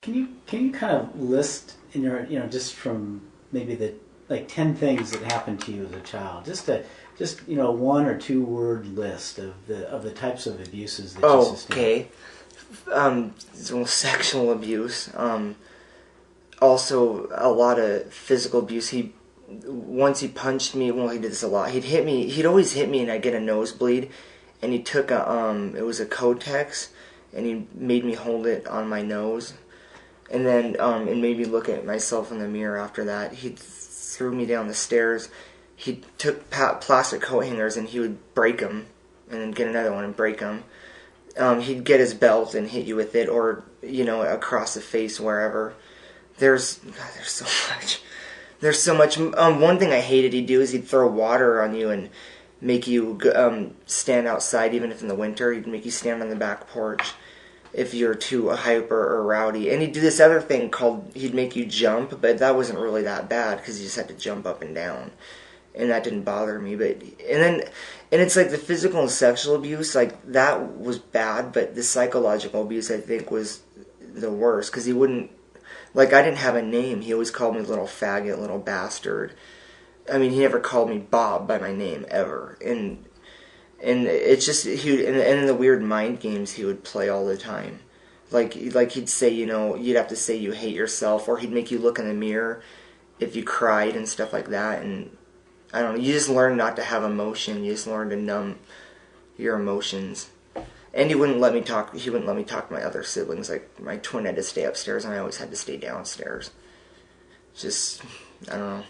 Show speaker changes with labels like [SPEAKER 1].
[SPEAKER 1] Can you kind of list in your just from maybe the like 10 things that happened to you as a child, just one or two word list of the types of abuses that you sustained.
[SPEAKER 2] Okay. Sexual abuse. Also a lot of physical abuse. Once he punched me. Well, he did this a lot. He'd hit me. He'd always hit me, and I'd get a nosebleed. And he took it was a Kotex, and he made me hold it on my nose. And then it made me look at myself in the mirror after that. He threw me down the stairs. He took plastic coat hangers and he would break them and then get another one and break them. He'd get his belt and hit you with it, or, across the face, wherever. There's so much. There's so much. One thing I hated he'd do is he'd throw water on you and make you stand outside, even if in the winter. He'd make you stand on the back porch if you're too hyper or rowdy. And he'd do this other thing called, he'd make you jump, but that wasn't really that bad because you just had to jump up and down. And that didn't bother me. And it's like the physical and sexual abuse, like that was bad, but the psychological abuse I think was the worst because he wouldn't, like I didn't have a name. He always called me little faggot, little bastard. I mean, he never called me Bob by my name ever. And it's just and the weird mind games he would play all the time, like he'd say, you'd have to say you hate yourself, or he'd make you look in the mirror if you cried and stuff like that. And I don't know, you just learn not to have emotion. You just learn to numb your emotions. And he wouldn't let me talk. He wouldn't let me talk to my other siblings. Like my twin had to stay upstairs, and I always had to stay downstairs. Just I don't know.